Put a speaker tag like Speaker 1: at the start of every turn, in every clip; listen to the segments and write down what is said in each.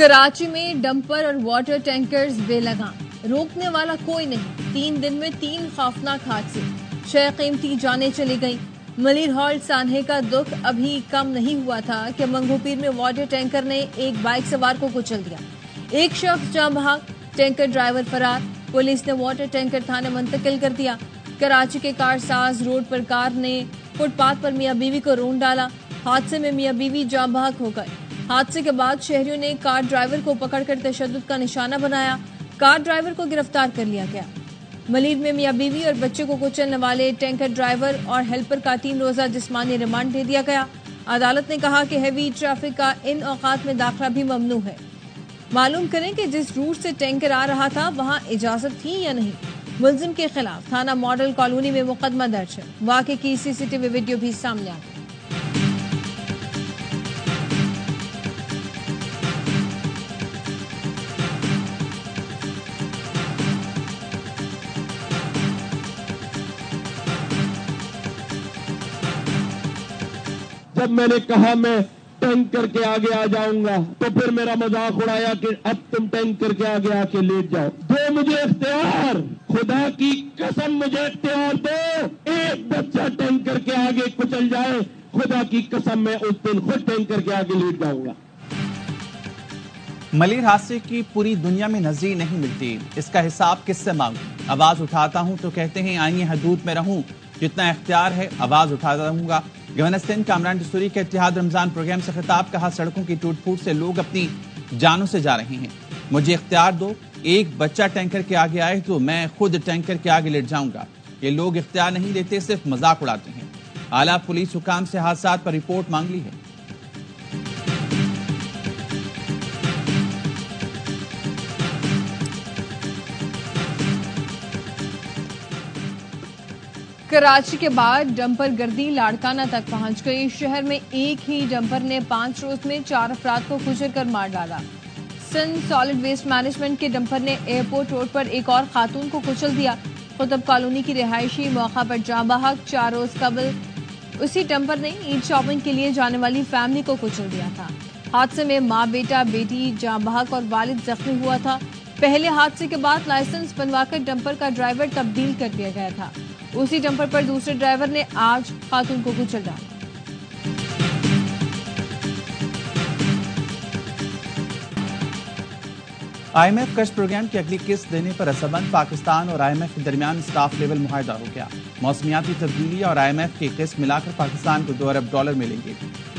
Speaker 1: کراچی میں ڈمپر اور water tankers بے لگام، روکنے والا کوئی نہیں۔ 3 دن میں 3 خوفناک حادثے، 6 قیمتی جانیں چلی گئیں۔ ملیر ہالٹ سانحے کا دکھ ابھی کم نہیں ہوا تھا کہ منگو پیر میں واٹر ٹینکر نے ایک بائک سوار کو کچل دیا، ایک شخص جاں بحق، ٹینکر ڈرائیور فرار۔ پولیس نے واٹر ٹینکر تھانے منتقل کر دیا۔ کراچی کے کارساز روڈ پر کار نے فٹ پاتھ پر میاں بیوی کو رون ڈالا، حادثے میں میاں بیوی جاں بحق ہو گئے۔ حادثے کے بعد شہریوں نے کار ڈرائیور کو پکڑ کر تشدد کا نشانہ بنایا، کار ڈرائیور کو گرفتار کر لیا گیا۔ ملیر میں میاں بیوی اور بچے کو کچلنے والے ٹینکر ڈرائیور اور ہیلپر کا 3 روزہ جسمانی ریمانڈ دے دیا گیا۔ عدالت نے کہا کہ ہیوی ٹریفک کا ان اوقات میں داخلہ بھی ممنوع ہے۔ معلوم کریں کہ جس روٹ سے ٹینکر آ رہا تھا وہاں اجازت تھی یا نہیں۔ ملزم کے خلاف تھانہ ماڈل کالونی میں مقدمہ درج ہے۔ واقعے کی CCTV ویڈیو بھی سامنے آ گئی۔
Speaker 2: جب میں نے کہا میں ٹینکر کے آگے آ جاؤں گا تو پھر میرا مذاق اڑایا کہ اب تم ٹینکر کے آگے آ کے لیٹ جاؤ۔ دو مجھے اختیار، خدا کی قسم مجھے اختیار دو، ایک بچہ ٹینکر کے آگے کچل جائے، خدا کی قسم میں اس دن خود ٹینکر کے آگے لیٹ جاؤں گا۔
Speaker 3: ملیر حادثے کی پوری دنیا میں نظیر نہیں ملتی، اس کا حساب کس سے مانگوں؟ آواز اٹھاتا ہوں تو کہتے ہیں آئیے حدود میں رہوں، جتنا اختیار ہے آواز اٹھاتا رہوں گا۔ گورنر سندھ کامران دستوری کے اتحاد رمضان پروگرام سے خطاب، کہا سڑکوں کی ٹوٹ پھوٹ سے لوگ اپنی جانوں سے جا رہے ہیں، مجھے اختیار دو، ایک بچہ ٹینکر کے آگے آئے تو میں خود ٹینکر کے آگے لیٹ جاؤں گا۔ یہ لوگ اختیار نہیں دیتے، صرف مذاق اڑاتے ہیں۔ اعلیٰ پولیس حکام سے حادثات پر رپورٹ مانگ لی ہے۔
Speaker 1: کراچی کے بعد ڈمپر گردی لاڑکانہ تک پہنچ گئی۔ شہر میں ایک ہی ڈمپر نے 5 روز میں 4 افراد کو کچل کر مار ڈالا۔ سندھ سالڈ ویسٹ مینجمنٹ کے ڈمپر نے ایئرپورٹ روڈ پر ایک اور خاتون کو کچل دیا۔ قطب کالونی کی رہائشی موقع پر جاں بحق، 4 روز قبل اسی ڈمپر نے عید شاپنگ کے لیے جانے والی فیملی کو کچل دیا تھا۔ حادثے میں ماں، بیٹا، بیٹی جاں بحق اور والد زخمی ہوا تھا۔ پہلے حادثے کے بعد لائسنس بنوا کر ڈمپر کا ڈرائیور تبدیل کر دیا گیا تھا۔ اسی ڈمپر پر دوسرے ڈرائیور نے آج خاتون کو کچل ڈالا۔
Speaker 3: IMF قرض پروگرام کی اگلی قسط دینے پر رضامند پاکستان اور IMF کے درمیان اسٹاف لیول معاہدہ ہو گیا۔ موسمیاتی تبدیلی اور IMF کی قسط ملا کر پاکستان کو $2 ارب ملیں گے۔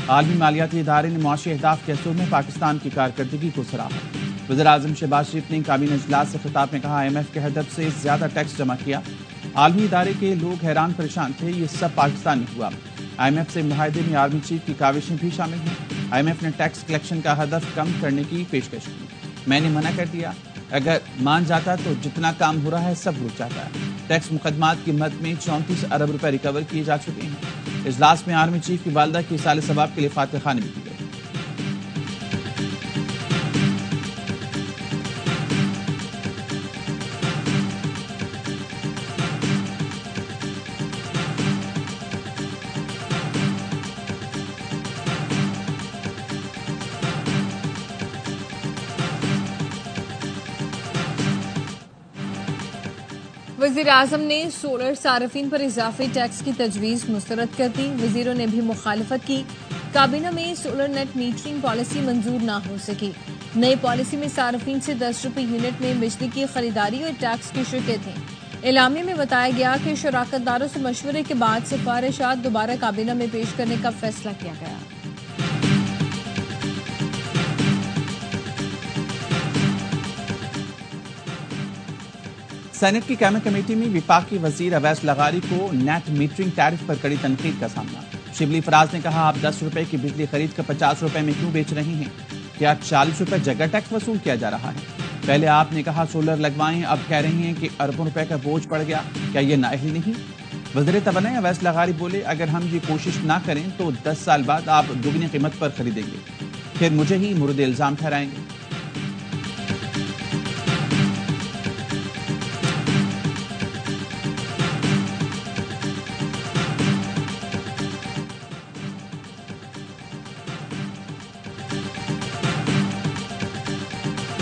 Speaker 3: عالمی مالیاتی ادارے نے معاشی اہداف کے حصول میں پاکستان کی کارکردگی کو سراہا۔ وزیراعظم شہباز شریف نے کابینہ اجلاس سے خطاب میں کہا IMF کے ہدف سے زیادہ ٹیکس جمع کیا، عالمی ادارے کے لوگ حیران پریشان تھے، یہ سب پاکستان میں ہوا۔ IMF سے معاہدے میں آرمی چیف کی کاوشیں بھی شامل ہیں۔ IMF نے ٹیکس کلیکشن کا ہدف کم کرنے کی پیشکش کی، میں نے منع کر دیا، اگر مان جاتا تو جتنا کام ہو رہا ہے سب رک جاتا ہے۔ ٹیکس مقدمات کی مد میں 34 ارب روپے ریکور کیے جا چکے ہیں۔ اجلاس میں آرمی چیف کی والدہ کی ایصال ثواب کے لیے فاتح خوانی بھی کی گئی۔
Speaker 1: وزیر اعظم نے سولر صارفین پر اضافی ٹیکس کی تجویز مسترد کر دی، وزیروں نے بھی مخالفت کی۔ کابینہ میں سولر نیٹ میٹرنگ پالیسی منظور نہ ہو سکی۔ نئی پالیسی میں صارفین سے 10 روپے یونٹ میں بجلی کی خریداری اور ٹیکس کی شرطیں تھیں۔ اعلامیہ میں بتایا گیا کہ شراکت داروں سے مشورے کے بعد سفارشات دوبارہ کابینہ میں پیش کرنے کا فیصلہ کیا گیا۔
Speaker 3: سینٹ کی قیامی کمیٹی میں وفاقی وزیر اویس لغاری کو نیٹ میٹرنگ ٹیرف پر کڑی تنقید کا سامنا۔ شبلی فراز نے کہا آپ 10 روپے کی بجلی خرید کر 50 روپے میں کیوں بیچ رہے ہیں؟ کیا 40 روپے جگہ ٹیکس وصول کیا جا رہا ہے؟ پہلے آپ نے کہا سولر لگوائیں، اب کہہ رہے ہیں کہ اربوں روپے کا بوجھ پڑ گیا، کیا یہ نااہلی نہیں؟ وزیر توانائی اویس لغاری بولے اگر ہم یہ کوشش نہ کریں تو 10 سال بعد آپ دگنی قیمت پر خریدیں گے، پھر مجھے ہی مورد الزام ٹھہرائیں گے۔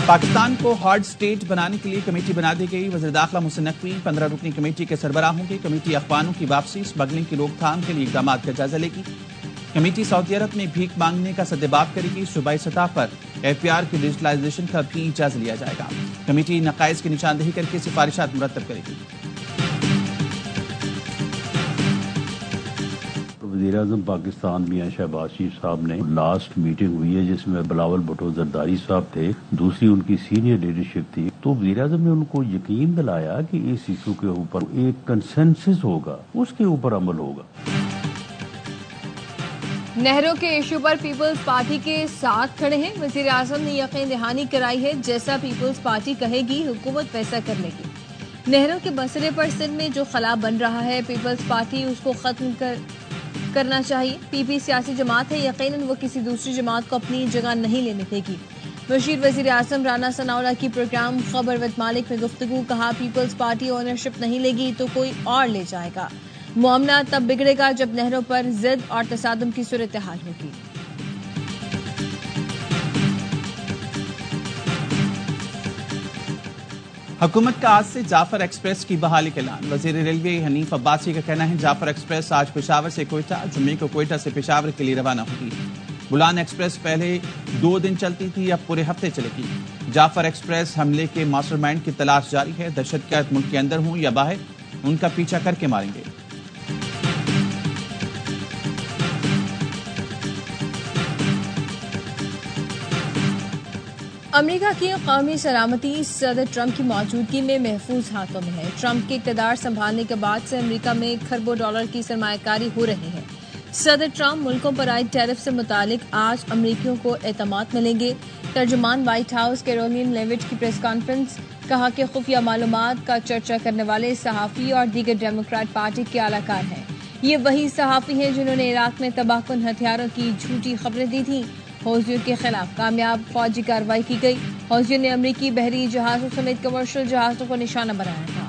Speaker 3: پاکستان کو ہارڈ اسٹیٹ بنانے کے لیے کمیٹی بنا دی گئی. وزیر داخلہ محسن نقوی 15 رکنی کمیٹی کے سربراہ ہوں گے. کمیٹی اخوانوں کی واپسی، اسمگلنگ کی روک تھام کے لیے اقدامات کا جائزہ لے گی. کمیٹی سعودی عرب میں بھیک مانگنے کا سدباب کرے گی. صوبائی سطح پر APR کی ڈیجیٹلائزیشن کا بھی جائزہ لیا جائے گا. کمیٹی نقائص کی نشاندہی کر کے سفارشات مرتب کرے گی.
Speaker 4: وزیر اعظم پاکستان میاں شہباز شریف صاحب نے لاسٹ میٹنگ ہوئی ہے جس میں بلاول بھٹو زرداری صاحب تھے، دوسری ان کی سینئر لیڈرشپ تھی. تو وزیر اعظم نے ان کو یقین دلایا کہ اس ایشو کے اوپر ایک کنسنسس ہوگا، اس کے اوپر عمل ہوگا.
Speaker 1: نہروں کے ایشو پر پیپلز پارٹی کے ساتھ کھڑے ہیں. وزیر اعظم نے یقین دہانی کرائی ہے جیسا پیپلز پارٹی کہے گی حکومت ویسا کر لے گی. نہروں کے مسئلے پر سندھ میں جو خلا بن رہا ہے پیپلز پارٹی اس کو ختم کرنا چاہیے. پی سیاسی جماعت ہے، یقیناً وہ کسی دوسری جماعت کو اپنی جگہ نہیں لینے دے گی. مشیر وزیر اعظم رانا ثناءاللہ کی پروگرام خبر وت مالک میں گفتگو. کہا پیپلز پارٹی اونرشپ نہیں لے گی تو کوئی اور لے جائے گا. معاملہ تب بگڑے گا جب نہروں پر ضد اور تصادم کی صورتحال ہوگی.
Speaker 3: حکومت کا آج سے جعفر ایکسپریس کی بحالی کا اعلان. وزیر ریلوے حنیف عباسی کا کہنا ہے جعفر ایکسپریس آج پشاور سے کوئٹہ، جمعے کو کوئٹہ سے پشاور کے لیے روانہ ہوگی. بلان ایکسپریس پہلے 2 دن چلتی تھی، اب پورے ہفتے چلے گی. جعفر ایکسپریس حملے کے ماسٹر مائنڈ کی تلاش جاری ہے. دہشت گرد ملک کے اندر ہوں یا باہر ان کا پیچھا کر کے ماریں گے.
Speaker 1: امریکہ کی قومی سلامتی صدر ٹرمپ کی موجودگی میں محفوظ ہاتھوں میں ہے. ٹرمپ کے اقتدار سنبھالنے کے بعد سے امریکہ میں کھربوں ڈالر کی سرمایہ کاری ہو رہی ہے. صدر ٹرمپ ملکوں پر عائد ٹیرف سے متعلق آج امریکیوں کو اعتماد ملیں گے. ترجمان وائٹ ہاؤس کیرولین لیوٹ کی پریس کانفرنس. کہا کہ خفیہ معلومات کا چرچا کرنے والے صحافی اور دیگر ڈیموکریٹ پارٹی کے اعلی کار ہیں. یہ وہی صحافی ہیں جنہوں نے عراق میں تباہ کن ہتھیاروں کی جھوٹی خبریں دی تھیں. حوثیوں کے خلاف کامیاب فوجی کارروائی کی گئی. حوثیوں نے امریکی بحری جہازوں سمیت کمرشل جہازوں کو نشانہ بنایا تھا.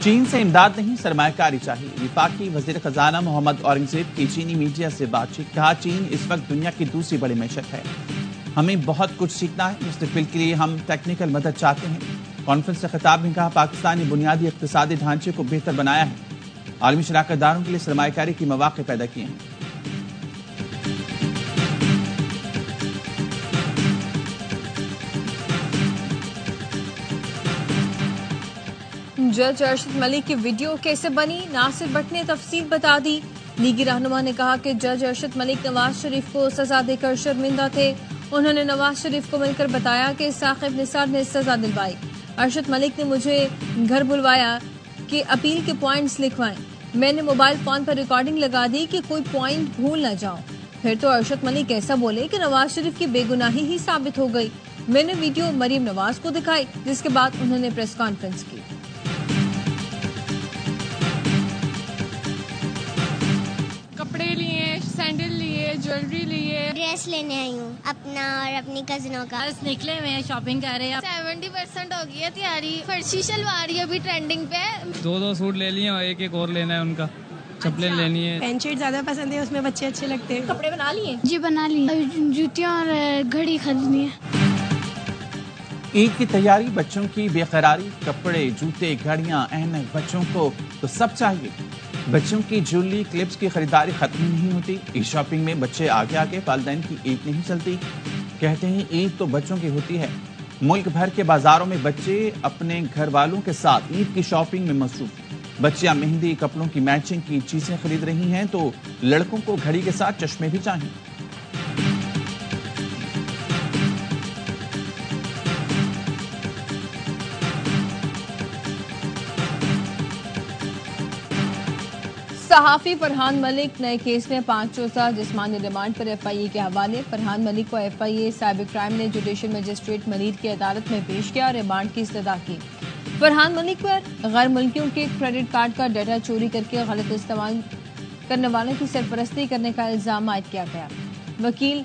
Speaker 3: چین سے امداد نہیں سرمایہ کاری چاہیے. وفاقی وزیر خزانہ محمد اورنگزیب کی چینی میڈیا سے بات چیت. کہا چین اس وقت دنیا کی دوسری بڑی معیشت ہے، ہمیں بہت کچھ سیکھنا ہے. مستقبل کے لیے ہم ٹیکنیکل مدد چاہتے ہیں. کانفرنس سے خطاب میں کہا پاکستان نے بنیادی اقتصادی ڈھانچے کو بہتر بنایا ہے، عالمی شراکت داروں کے لیے سرمایہ کاری کے مواقع پیدا کیے ہیں.
Speaker 1: جج ارشد ملک کی ویڈیو کیسے بنی، ناصر بٹ نے تفصیل بتا دی. لیگی رہنما نے کہا کہ جج ارشد ملک نواز شریف کو سزا دے کر شرمندہ تھے. انہوں نے نواز شریف کو مل کر بتایا کہ ثاقب نثار نے سزا دلوائی. ارشد ملک نے مجھے گھر بلوایا کہ اپیل کے پوائنٹس لکھوائیں. میں نے موبائل فون پر ریکارڈنگ لگا دی کہ کوئی پوائنٹ بھول نہ جاؤں. پھر تو ارشد ملک ایسا بولے کہ نواز شریف کی بے گناہی ہی ثابت ہو گئی. میں نے ویڈیو مریم نواز کو دکھائی جس کے بعد انہوں نے پریس کانفرنس کی.
Speaker 5: کپڑے لیے، سینڈل لیے، جویلری لیے،
Speaker 6: ڈریس لینے آئی ہوں اپنا اور اپنی کزنوں کا.
Speaker 7: بس نکلے ہوئے ہیں شاپنگ کر رہے ہیں.
Speaker 5: 70% ہو گئی ہے تیاری. فرشی شلوار ہی ابھی ٹرینڈنگ پہ.
Speaker 8: 2 سوٹ لے لیے اور ایک اور لینا ہے ان کا. چپلیں لینی ہے.
Speaker 9: پینٹ شرٹ زیادہ پسند ہے، اس میں بچے اچھے لگتے ہیں.
Speaker 1: کپڑے بنا لیے؟
Speaker 5: جی بنا لی. جوتیاں اور گھڑی خریدنی ہے.
Speaker 3: عید کی تیاری، بچوں کی بے قراری، کپڑے، جوتے، گھڑیاں، اینک، بچوں کو تو سب چاہیے. بچوں کی جویلری، کلپس کی خریداری ختم نہیں ہوتی. عید شاپنگ میں بچے آگے آگے، والدین کی عید نہیں چلتی. کہتے ہیں عید تو بچوں کی ہوتی ہے. ملک بھر کے بازاروں میں بچے اپنے گھر والوں کے ساتھ عید کی شاپنگ میں مصروف. بچیاں مہندی، کپڑوں کی میچنگ کی چیزیں خرید رہی ہیں تو لڑکوں کو گھڑی کے ساتھ چشمے بھی چاہیے.
Speaker 1: صحافی فرحان ملک نئے کیس میں 5 روزہ جسمانی ریمانڈ پر FIA کے حوالے. فرحان ملک کو FIA سائبر کرائم نے جوڈیشل مجسٹریٹ منیر کی عدالت میں پیش کیا، ریمانڈ کی استدعا کی. فرحان ملک پر غیر ملکیوں کے کریڈٹ کارڈ کا ڈیٹا چوری کر کے غلط استعمال کرنے والوں کی سرپرستی کرنے کا الزام عائد کیا گیا. وکیل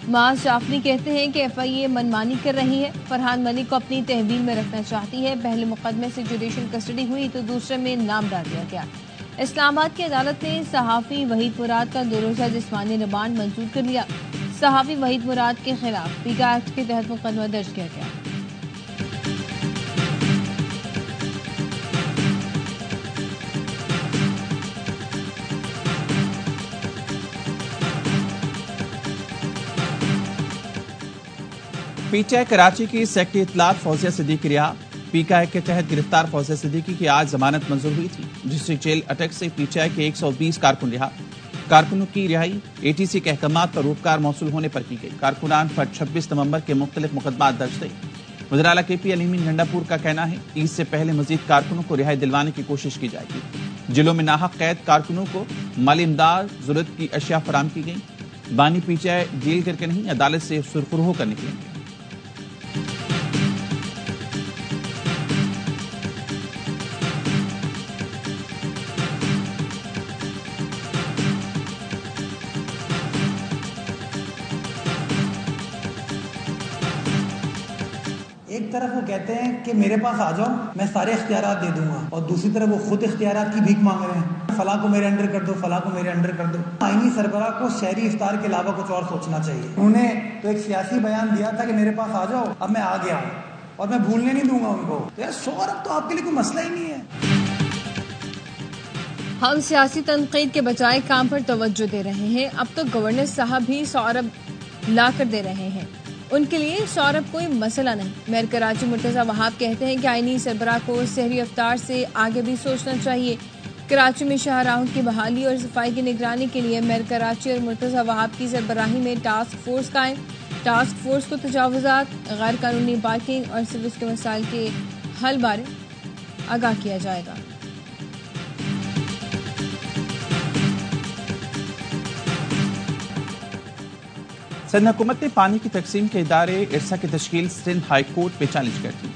Speaker 1: معاذ جعفری کہتے ہیں کہ FIA منمانی کر رہی ہے. فرحان ملک کو اپنی تحویل میں رکھنا چاہتی ہے. پہلے مقدمے سے جوڈیشل کسٹڈی ہوئی تو دوسرے میں نام ڈال دیا گیا. اسلام آباد کی عدالت نے صحافی وحید مراد کا 2 روزہ جسمانی ریمانڈ منظور کر لیا. صحافی وحید مراد کے خلاف پیکا ایکٹ کے تحت مقدمہ درج کیا گیا.
Speaker 3: پی ٹی آئی کراچی کی سیکرٹری اطلاعات فوزیہ صدیقی رہا. پیکا ایکٹ کے تحت گرفتار فوزیہ صدیقی کی آج ضمانت منظور ہوئی تھی، جس سے جیل اٹک سے پی ٹی آئی کے 120 کارکن رہا. کارکنوں کی رہائی ATC کے احکامات پر روپکار موصول ہونے پر کی گئی. کارکنان پر 26 نومبر کے مختلف مقدمات درج تھے. وزیر اعلیٰ KP علیمی گنڈا پور کا کہنا ہے عید سے پہلے مزید کارکنوں کو رہائی دلوانے کی کوشش کی جائے گی. جیلوں میں ناحق قید کارکنوں کو مالی امداد ضرورت کی اشیاء فراہم کی گئی. بانی پی ٹی آئی جیل کر کے نہیں، عدالت سے سرخرو ہو کر نکلیں گے.
Speaker 10: ایک طرف وہ کہتے ہیں کہ میرے پاس آ جاؤ میں سارے اختیارات دے دوں گا، اور دوسری طرف وہ خود اختیارات کی بھیک مانگ رہے ہیں. فلاں کو میرے انڈر کر دو، فلاں کو میرے انڈر کر دو. آئینی سربراہ کو شہری افطار کے علاوہ کچھ اور سوچنا چاہیے. انہوں نے تو ایک سیاسی بیان دیا تھا کہ میرے پاس آ جاؤ، اب میں آ گیا ہوں اور میں بھولنے نہیں دوں گا ان کو. یار شہرت تو آپ کے لیے کوئی مسئلہ ہی نہیں ہے.
Speaker 1: ہم سیاسی تنقید کے بجائے کام پر توجہ دے رہے ہیں. اب تو گورنر صاحب بھی سورب لا کر دے رہے ہیں. ان کے لیے سورب کوئی مسئلہ نہیں. میئر کراچی مرتضی وہاب کہتے ہیں کہ آئینی سربراہ کو سحری افطار سے آگے بھی سوچنا چاہیے. کراچی میں شاہراہوں کی بحالی اور صفائی کی نگرانی کے لیے میئر کراچی اور مرتضی وہاب کی سربراہی میں ٹاسک فورس قائم. ٹاسک فورس کو تجاوزات، غیر قانونی پارکنگ اور سروس کے مسائل کے حل بارے آگاہ کیا جائے گا.
Speaker 3: سندھ حکومت نے پانی کی تقسیم کے ادارے ارسا کی تشکیل سندھ ہائی کورٹ پہ چیلنج کر دی.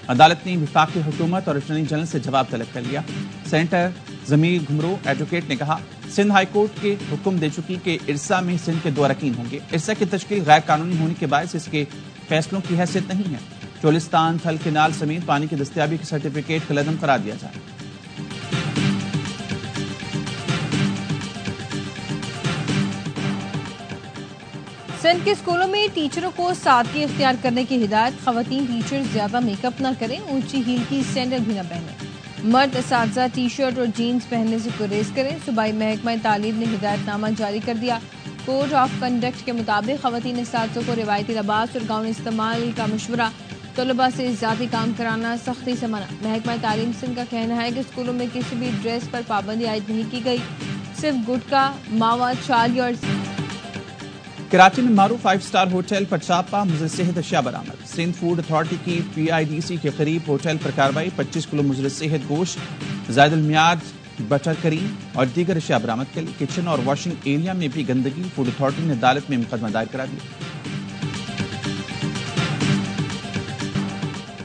Speaker 3: عدالت نے وفاقی حکومت اور اٹارنی جنرل سے جواب طلب کر لیا. سینیٹر ضمیر گھمرو ایڈوکیٹ نے کہا سندھ ہائی کورٹ کے حکم دے چکی کہ ارسا میں سندھ کے 2 اراکین ہوں گے. ارسا کی تشکیل غیر قانونی ہونے کے باعث اس کے فیصلوں کی حیثیت نہیں ہے. چولستان، تھل کنال سمیت پانی کی دستیابی کے سرٹیفکیٹ کالعدم قرار دیا جائے.
Speaker 1: سندھ کے اسکولوں میں ٹیچروں کو سادگی اختیار کرنے کی ہدایت. خواتین ٹیچر زیادہ میک اپ نہ کریں، اونچی ہیل کی سینڈل بھی نہ پہنیں. مرد اساتذہ ٹی شرٹ اور جینز پہننے سے گریز کریں. صوبائی محکمہ تعلیم نے ہدایت نامہ جاری کر دیا. کوڈ آف کنڈکٹ کے مطابق خواتین اساتذوں کو روایتی لباس اور گاؤن استعمال کا مشورہ. طلباء سے ذاتی کام کرانا سختی سے منع. محکمہ تعلیم سندھ کا کہنا ہے کہ اسکولوں میں کسی بھی ڈریس پر پابندی عائد نہیں کی گئی. صرف گٹکا، ماوا، چالی اور
Speaker 3: کراچی میں معروف 5 اسٹار ہوٹل پر چھاپہ، مضر صحت اشیاء برآمد. سندھ فوڈ اتھارٹی کی PIDC کے قریب ہوٹل پر کارروائی. 25 کلو مضر صحت گوشت، زائد المیعاد بٹر کریم اور دیگر اشیاء برآمد کر لی. کچن اور واشنگ ایریا میں بھی گندگی. فوڈ اتھارٹی نے عدالت میں مقدمہ دائر کرا دیا.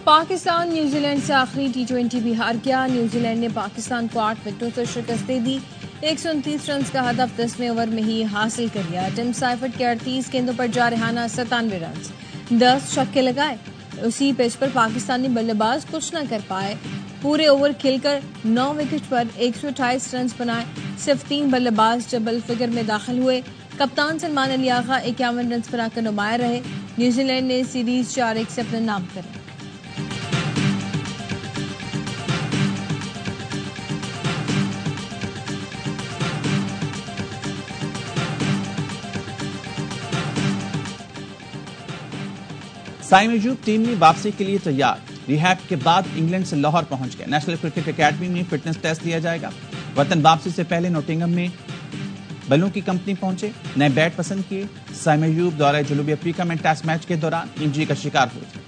Speaker 1: پاکستان نیوزی لینڈ سے آخری T20 بھی ہار گیا. نیوزی لینڈ نے پاکستان کو 8 وکٹوں سے شکست دے دی. 129 رنز کا ہدف 10ویں اوور میں ہی حاصل کر لیا. ٹم سائفرٹ کے 38 گیندوں پر جارحانہ 97 رنز، 10 چھکے لگائے. اسی پیچ پر پاکستانی بلے باز کچھ نہ کر پائے. پورے اوور کھیل کر 9 وکٹ پر 128 رنز بنائے. صرف 3 بلے باز ڈبل فگر میں داخل ہوئے. کپتان سلمان علی آغا 51 رنز بنا کر نمایاں رہے. نیوزی لینڈ نے سیریز 4-1 سے اپنے نام کری.
Speaker 3: سائم ایوب ٹیم میں واپسی کے لیے تیار. ریہیب کے بعد انگلینڈ سے لاہور پہنچ گئے. نیشنل کرکٹ اکیڈمی میں فٹنس ٹیسٹ لیا جائے گا. وطن واپسی سے پہلے نوٹنگھم میں بلوں کی کمپنی پہنچے. نئے بیٹ پسند کیے. سائم ایوب دورہ جنوبی افریقہ میں ٹیسٹ میچ کے دوران انجری کا شکار ہوئے.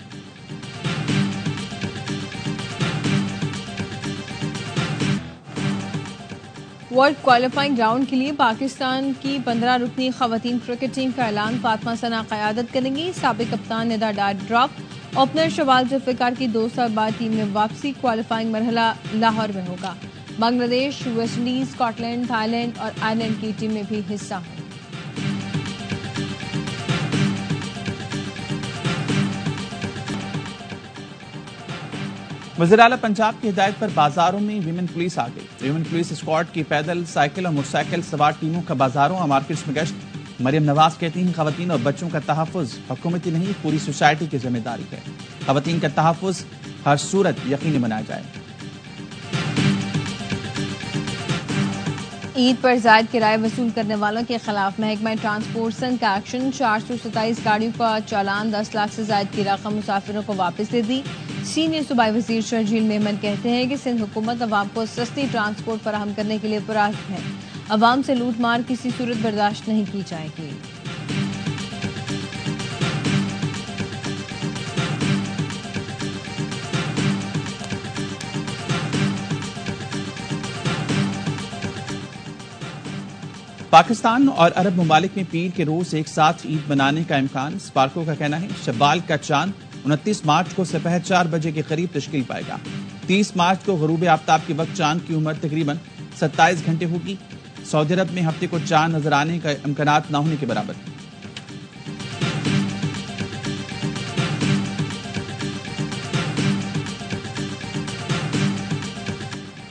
Speaker 1: ورلڈ کوالیفائنگ راؤنڈ کے لیے پاکستان کی 15 رکنی خواتین کرکٹ ٹیم کا اعلان. فاطمہ ثنا قیادت کریں گی. سابق کپتان ندا ڈار ڈراپ. اوپنر شوال ذوالفقار کی 2 سال بعد ٹیم میں واپسی. کوالیفائنگ مرحلہ لاہور میں ہوگا. Bangladesh, West Indies, Scotland, Thailand اور آئرلینڈ کی ٹیمیں بھی حصہ ہوں.
Speaker 3: وزیر اعلیٰ پنجاب کی ہدایت پر بازاروں میں ویمن پولیس آ گئی. ویمن پولیس اسکواڈ کی پیدل، سائیکل اور موٹر سائیکل سوار ٹیموں کا بازاروں اور مارکیٹس میں گشت. مریم نواز کہتی ہیں خواتین اور بچوں کا تحفظ حکومتی نہیں پوری سوسائٹی کی ذمہ داری ہے. خواتین کا تحفظ ہر صورت یقینی بنایا جائے.
Speaker 1: عید پر زائد کرائے وصول کرنے والوں کے خلاف محکمہ ٹرانسپورٹ سندھ کا ایکشن. 427 گاڑیوں کا چالان، 10 لاکھ سے زائد کی رقم مسافروں کو واپس دے دی. سینئر صوبائی وزیر شرجیل میمن کہتے ہیں کہ سندھ حکومت عوام کو سستی ٹرانسپورٹ فراہم کرنے کے لیے پرعزم ہے. عوام سے لوٹ مار کسی صورت برداشت نہیں کی جائے گی.
Speaker 3: پاکستان اور عرب ممالک میں پیر کے روز ایک ساتھ عید منانے کا امکان. اسپارکو کا کہنا ہے شوال کا چاند 29 مارچ کو سپہر 4 بجے کے قریب تشکیل پائے گا. 30 مارچ کو غروب آفتاب کے وقت چاند کی عمر تقریباً 27 گھنٹے ہوگی. سعودی عرب میں ہفتے کو چاند نظر آنے کا امکانات نہ ہونے کے برابر.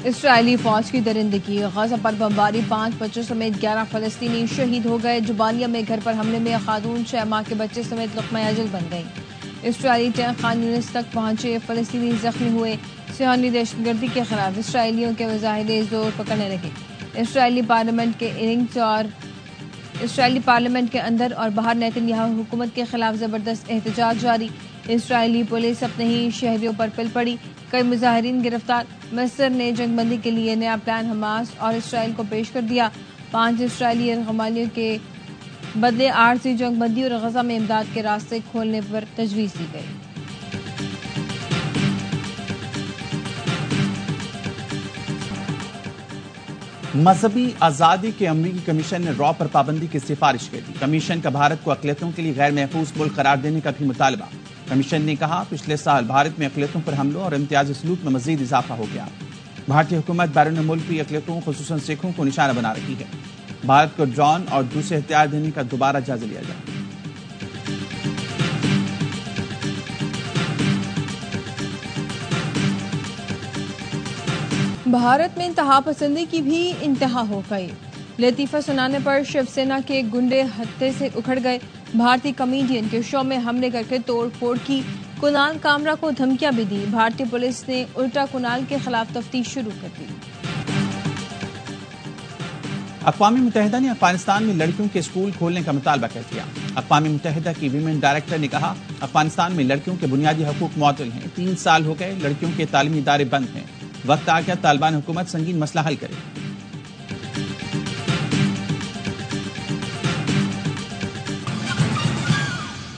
Speaker 1: اسرائیلی فوج کی درندگی، غزہ پر بمباری، 5 بچوں سمیت 11 فلسطینی شہید ہو گئے. جبالیہ میں گھر پر حملے میں خاتون 6 ماہ کے بچے سمیت لقمہ اجل بن گئی. اسرائیلی ٹینک خان یونس تک پہنچے، فلسطینی زخمی ہوئے. صہیونی دہشت گردی کے خلاف اسرائیلیوں کے مظاہرے زور پکڑنے لگے. اسرائیلی پارلیمنٹ کے اندر اور باہر نیتن یاہو حکومت کے خلاف زبردست احتجاج جاری. اسرائیلی پولیس اپنے ہی شہریوں پر پل پڑی، کئی مظاہرین گرفتار. مصر نے جنگ بندی کے لیے نیا پلان حماس اور اسرائیل کو پیش کر دیا. 5 اسرائیلی یرغمالیوں کے بدلے عارضی جنگ بندی اور غزہ میں امداد کے راستے کھولنے پر تجویز دی گئی.
Speaker 3: مذہبی آزادی کے امریکی کمیشن نے را پر پابندی کی سفارش کی دی. کمیشن کا بھارت کو اقلیتوں کے لیے غیر محفوظ ملک قرار دینے کا بھی مطالبہ. کمیشن نے کہا پچھلے سال بھارت میں اقلیتوں پر حملوں اور امتیازی سلوک میں مزید اضافہ ہو گیا. بھارتی حکومت بیرون ملک بھی اقلیتوں خصوصاً سکھوں کو نشانہ بنا رہی ہے. بھارت کو ڈرون اور دوسرے ہتھیار دینے کا دوبارہ جائزہ لیا جائے.
Speaker 1: بھارت میں انتہا پسندی کی بھی انتہا ہو گئی. لطیفہ سنانے پر شیو سینا کے گنڈے ہتھے سے اکھڑ گئے. بھارتی کمیڈین کے شو میں حملے کر کے توڑ پھوڑ کی. کنال کامرا کو دھمکیاں بھی دی. بھارتی پولیس نے الٹا کنال کے خلاف تفتیش شروع کر دی.
Speaker 3: اقوام متحدہ نے افغانستان میں لڑکیوں کے اسکول کھولنے کا مطالبہ کر دیا. اقوام متحدہ کی ویمن ڈائریکٹر نے کہا افغانستان میں لڑکیوں کے بنیادی حقوق معطل ہیں. 3 سال ہو گئے لڑکیوں کے تعلیمی ادارے بند ہیں. وقت آ گیا طالبان حکومت سنگین مسئلہ حل کرے.